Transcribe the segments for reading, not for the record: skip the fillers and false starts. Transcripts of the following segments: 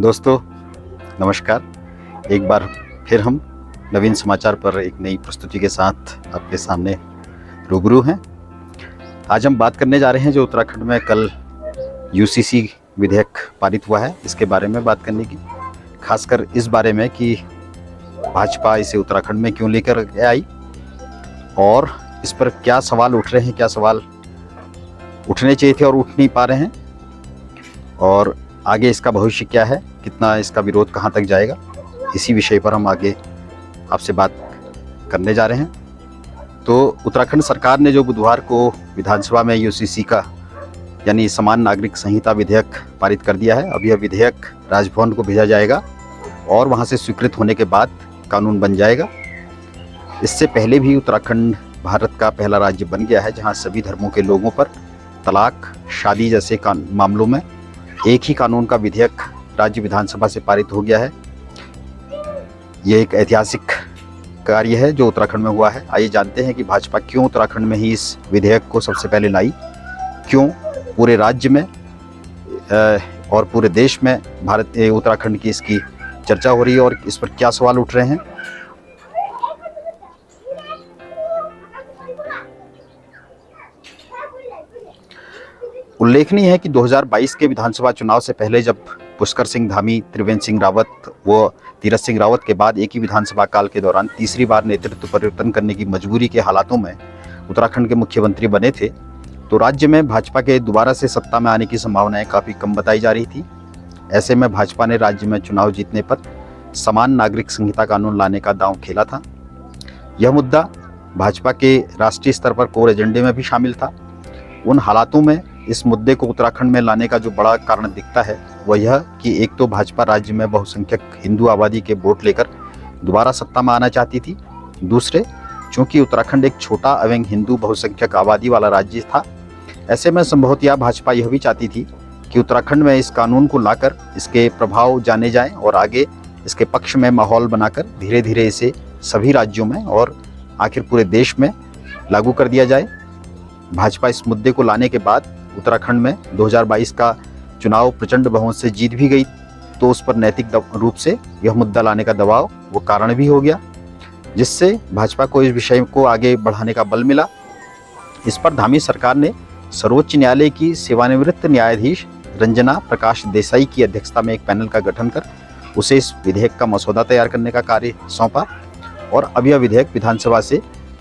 दोस्तों नमस्कार। एक बार फिर हम नवीन समाचार पर एक नई प्रस्तुति के साथ आपके सामने रूबरू हैं। आज हम बात करने जा रहे हैं जो उत्तराखंड में कल यूसीसी विधेयक पारित हुआ है, इसके बारे में बात करने की, खासकर इस बारे में कि भाजपा इसे उत्तराखंड में क्यों लेकर आई और इस पर क्या सवाल उठ रहे हैं, क्या सवाल उठने चाहिए थे और उठ नहीं पा रहे हैं, और आगे इसका भविष्य क्या है, कितना इसका विरोध कहाँ तक जाएगा, इसी विषय पर हम आगे आपसे बात करने जा रहे हैं। तो उत्तराखंड सरकार ने जो बुधवार को विधानसभा में यूसीसी का यानी समान नागरिक संहिता विधेयक पारित कर दिया है। अब यह विधेयक राजभवन को भेजा जाएगा और वहां से स्वीकृत होने के बाद कानून बन जाएगा। इससे पहले भी उत्तराखंड भारत का पहला राज्य बन गया है जहां सभी धर्मों के लोगों पर तलाक, शादी जैसे मामलों में एक ही कानून का विधेयक राज्य विधानसभा से पारित हो गया है। ये एक ऐतिहासिक कार्य है जो उत्तराखंड में हुआ है। आइए जानते हैं कि भाजपा क्यों उत्तराखंड में ही इस विधेयक को सबसे पहले लाई, क्यों पूरे राज्य में और पूरे देश में उत्तराखंड की इसकी चर्चा हो रही है और इस पर क्या सवाल उठ रहे हैं। उल्लेखनीय है कि 2022 के विधानसभा चुनाव से पहले जब पुष्कर सिंह धामी, त्रिवेंद्र सिंह रावत व तीरथ सिंह रावत के बाद एक ही विधानसभा काल के दौरान तीसरी बार नेतृत्व परिवर्तन करने की मजबूरी के हालातों में उत्तराखंड के मुख्यमंत्री बने थे, तो राज्य में भाजपा के दोबारा से सत्ता में आने की संभावनाएं काफ़ी कम बताई जा रही थी। ऐसे में भाजपा ने राज्य में चुनाव जीतने पर समान नागरिक संहिता कानून लाने का दांव खेला था। यह मुद्दा भाजपा के राष्ट्रीय स्तर पर कोर एजेंडे में भी शामिल था। उन हालातों में इस मुद्दे को उत्तराखंड में लाने का जो बड़ा कारण दिखता है वह यह कि एक तो भाजपा राज्य में बहुसंख्यक हिंदू आबादी के वोट लेकर दोबारा सत्ता में आना चाहती थी, दूसरे चूंकि उत्तराखंड एक छोटा एवं हिंदू बहुसंख्यक आबादी वाला राज्य था, ऐसे में संभवतः भाजपा यह भी चाहती थी कि उत्तराखंड में इस कानून को लाकर इसके प्रभाव जाने जाएं और आगे इसके पक्ष में माहौल बनाकर धीरे धीरे इसे सभी राज्यों में और आखिर पूरे देश में लागू कर दिया जाए। भाजपा इस मुद्दे को लाने के बाद उत्तराखंड में 2022 का चुनाव प्रचंड बहुमत से जीत भी गई, तो उस पर नैतिक रूप से यह मुद्दा लाने का दबाव वो कारण भी हो गया, जिससे भाजपा को इस विषय को आगे बढ़ाने का बल मिला। इस पर धामी सरकार ने सर्वोच्च न्यायालय की सेवानिवृत्त न्यायाधीश रंजना प्रकाश देसाई की अध्यक्षता में एक पैनल का गठन कर उसे इस विधेयक का मसौदा तैयार करने का कार्य सौंपा और अब यह विधेयक विधानसभा से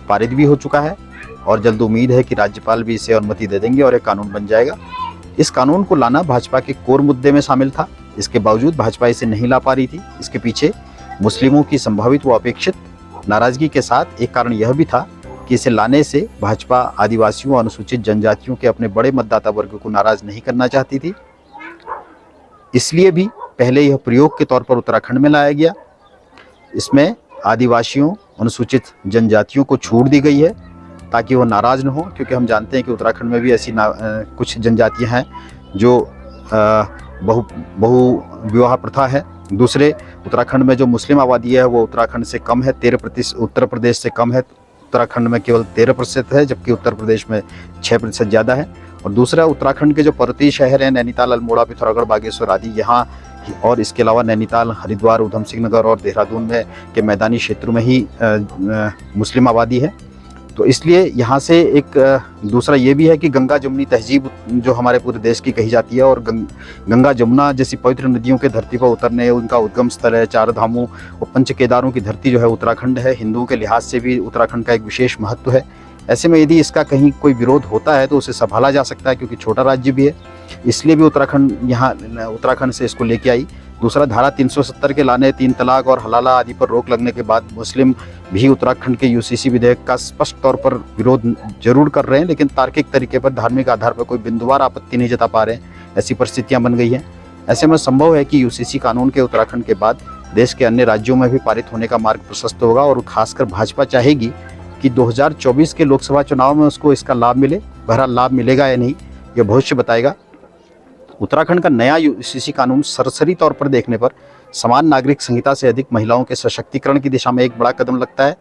पारित भी हो चुका है और जल्द उम्मीद है कि राज्यपाल भी इसे अनुमति दे देंगे और एक कानून बन जाएगा। इस कानून को लाना भाजपा के कोर मुद्दे में शामिल था। इसके बावजूद भाजपा इसे नहीं ला पा रही थी। इसके पीछे मुस्लिमों की संभावित व अपेक्षित नाराजगी के साथ एक कारण यह भी था कि इसे लाने से भाजपा आदिवासियों और अनुसूचित जनजातियों के अपने बड़े मतदाता वर्ग को नाराज नहीं करना चाहती थी। इसलिए भी पहले यह प्रयोग के तौर पर उत्तराखंड में लाया गया। इसमें आदिवासियों, अनुसूचित जनजातियों को छूट दी गई है ताकि वो नाराज न हो, क्योंकि हम जानते हैं कि उत्तराखंड में भी ऐसी कुछ जनजातियां हैं जो बहु विवाह प्रथा है। दूसरे, उत्तराखंड में जो मुस्लिम आबादी है वो उत्तराखंड से कम है, 13%, उत्तर प्रदेश से कम है। उत्तराखंड में केवल 13% है जबकि उत्तर प्रदेश में 6% ज़्यादा है। और दूसरा, उत्तराखंड के जो पर्वतीय शहर हैं नैनीताल, अल्मोड़ा, पिथौरागढ़, बागेश्वर आदि, यहाँ और इसके अलावा नैनीताल, हरिद्वार, उधम सिंह नगर और देहरादून में के मैदानी क्षेत्रों में ही मुस्लिम आबादी है। तो इसलिए यहाँ से एक दूसरा ये भी है कि गंगा जमुनी तहजीब जो हमारे पूरे देश की कही जाती है और गंगा जमुना जैसी पवित्र नदियों के धरती पर उतरने, उनका उद्गम स्थल है, चार धामों और पंच केदारों की धरती जो है उत्तराखंड है। हिंदुओं के लिहाज से भी उत्तराखंड का एक विशेष महत्व है। ऐसे में यदि इसका कहीं कोई विरोध होता है तो उसे संभाला जा सकता है, क्योंकि छोटा राज्य भी है, इसलिए भी उत्तराखंड से इसको लेके आई। दूसरा, धारा 370 के लाने, 3 तलाक और हलाला आदि पर रोक लगने के बाद मुस्लिम भी उत्तराखंड के यूसीसी विधेयक का स्पष्ट तौर पर विरोध जरूर कर रहे हैं, लेकिन तार्किक तरीके पर, धार्मिक आधार पर कोई बिंदुवार आपत्ति नहीं जता पा रहे हैं। ऐसी परिस्थितियां बन गई हैं। ऐसे में संभव है कि यूसीसी कानून के उत्तराखंड के बाद देश के अन्य राज्यों में भी पारित होने का मार्ग प्रशस्त होगा और खासकर भाजपा चाहेगी कि 2024 के लोकसभा चुनाव में उसको इसका लाभ मिले। बहरहाल लाभ मिलेगा या नहीं यह भविष्य बताएगा। उत्तराखंड का नया यूसीसी कानून सरसरी तौर पर देखने पर समान नागरिक संहिता से अधिक महिलाओं के सशक्तिकरण की दिशा में एक बड़ा कदम लगता है।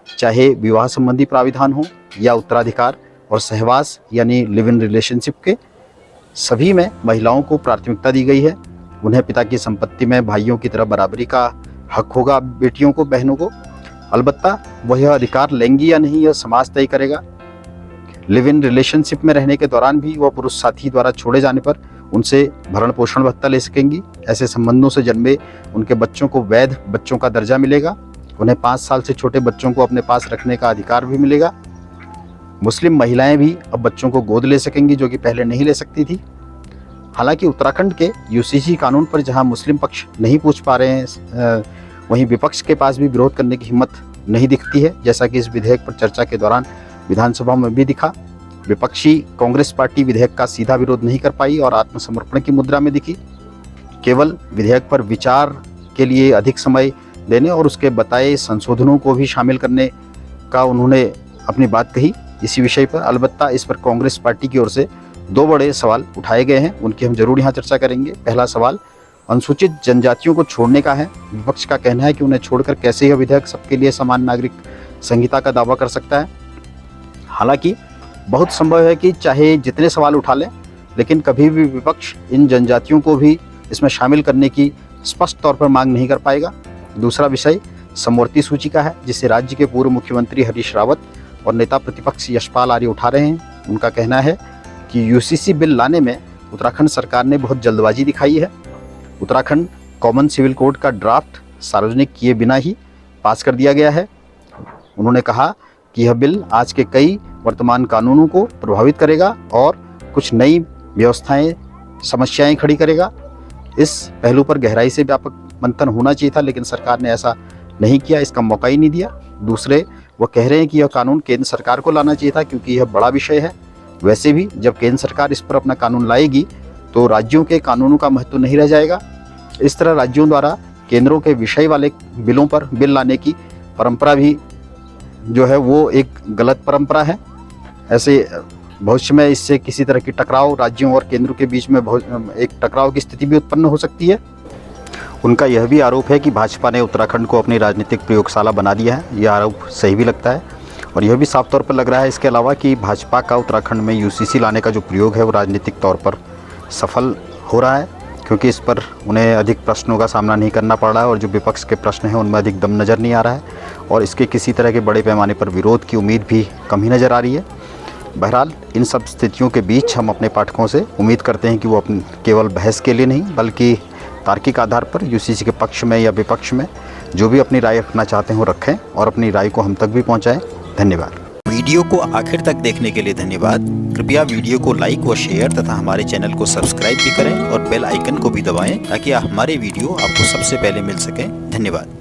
चाहे विवाह संबंधी प्राविधान हो या उत्तराधिकार और सहवास यानी लिव इन रिलेशनशिप के, सभी में महिलाओं को प्राथमिकता दी गई है। उन्हें पिता की संपत्ति में भाइयों की तरह बराबरी का हक होगा बेटियों को, बहनों को। अलबत्ता वह यह अधिकार लेंगी या नहीं, यह समाज तय करेगा। लिव इन रिलेशनशिप में रहने के दौरान भी वह पुरुष साथी द्वारा छोड़े जाने पर उनसे भरण पोषण भत्ता ले सकेंगी। ऐसे संबंधों से जन्मे उनके बच्चों को वैध बच्चों का दर्जा मिलेगा। उन्हें 5 साल से छोटे बच्चों को अपने पास रखने का अधिकार भी मिलेगा। मुस्लिम महिलाएं भी अब बच्चों को गोद ले सकेंगी, जो कि पहले नहीं ले सकती थी। हालांकि उत्तराखंड के यूसीसी कानून पर जहां मुस्लिम पक्ष नहीं पूछ पा रहे हैं, वहीं विपक्ष के पास भी विरोध करने की हिम्मत नहीं दिखती है, जैसा कि इस विधेयक पर चर्चा के दौरान विधानसभा में भी दिखा। विपक्षी कांग्रेस पार्टी विधेयक का सीधा विरोध नहीं कर पाई और आत्मसमर्पण की मुद्रा में दिखी। केवल विधेयक पर विचार के लिए अधिक समय देने और उसके बताए संशोधनों को भी शामिल करने का उन्होंने अपनी बात कही इसी विषय पर। अलबत्ता इस पर कांग्रेस पार्टी की ओर से 2 बड़े सवाल उठाए गए हैं, उनकी हम जरूर यहाँ चर्चा करेंगे। पहला सवाल अनुसूचित जनजातियों को छोड़ने का है। विपक्ष का कहना है कि उन्हें छोड़कर कैसे यह विधेयक सबके लिए समान नागरिक संहिता का दावा कर सकता है। हालांकि बहुत संभव है कि चाहे जितने सवाल उठा लें, लेकिन कभी भी विपक्ष इन जनजातियों को भी इसमें शामिल करने की स्पष्ट तौर पर मांग नहीं कर पाएगा। दूसरा विषय समवर्ती सूची का है, जिसे राज्य के पूर्व मुख्यमंत्री हरीश रावत और नेता प्रतिपक्ष यशपाल आर्य उठा रहे हैं। उनका कहना है कि यूसीसी बिल लाने में उत्तराखंड सरकार ने बहुत जल्दबाजी दिखाई है। उत्तराखंड कॉमन सिविल कोड का ड्राफ्ट सार्वजनिक किए बिना ही पास कर दिया गया है। उन्होंने कहा कि यह बिल आज के कई वर्तमान कानूनों को प्रभावित करेगा और कुछ नई व्यवस्थाएं, समस्याएं खड़ी करेगा। इस पहलू पर गहराई से व्यापक मंथन होना चाहिए था, लेकिन सरकार ने ऐसा नहीं किया, इसका मौका ही नहीं दिया। दूसरे वो कह रहे हैं कि यह कानून केंद्र सरकार को लाना चाहिए था, क्योंकि यह बड़ा विषय है। वैसे भी जब केंद्र सरकार इस पर अपना कानून लाएगी तो राज्यों के कानूनों का महत्व नहीं रह जाएगा। इस तरह राज्यों द्वारा केंद्रों के विषय वाले बिलों पर बिल लाने की परंपरा भी जो है वो एक गलत परंपरा है। ऐसे भविष्य में इससे किसी तरह की टकराव, राज्यों और केंद्र के बीच में एक टकराव की स्थिति भी उत्पन्न हो सकती है। उनका यह भी आरोप है कि भाजपा ने उत्तराखंड को अपनी राजनीतिक प्रयोगशाला बना दिया है। यह आरोप सही भी लगता है और यह भी साफ तौर पर लग रहा है इसके अलावा कि भाजपा का उत्तराखंड में यूसीसी लाने का जो प्रयोग है वो राजनीतिक तौर पर सफल हो रहा है, क्योंकि इस पर उन्हें अधिक प्रश्नों का सामना नहीं करना पड़ रहा है और जो विपक्ष के प्रश्न हैं उनमें अधिक दम नज़र नहीं आ रहा है और इसके किसी तरह के बड़े पैमाने पर विरोध की उम्मीद भी कम ही नज़र आ रही है। बहरहाल इन सब स्थितियों के बीच हम अपने पाठकों से उम्मीद करते हैं कि वो केवल बहस के लिए नहीं बल्कि तार्किक आधार पर यूसीसी के पक्ष में या विपक्ष में जो भी अपनी राय रखना चाहते हो रखें और अपनी राय को हम तक भी पहुँचाएँ। धन्यवाद। वीडियो को आखिर तक देखने के लिए धन्यवाद। कृपया वीडियो को लाइक व शेयर तथा हमारे चैनल को सब्सक्राइब भी करें और बेल आइकन को भी दबाएं ताकि हमारे वीडियो आपको सबसे पहले मिल सकें। धन्यवाद।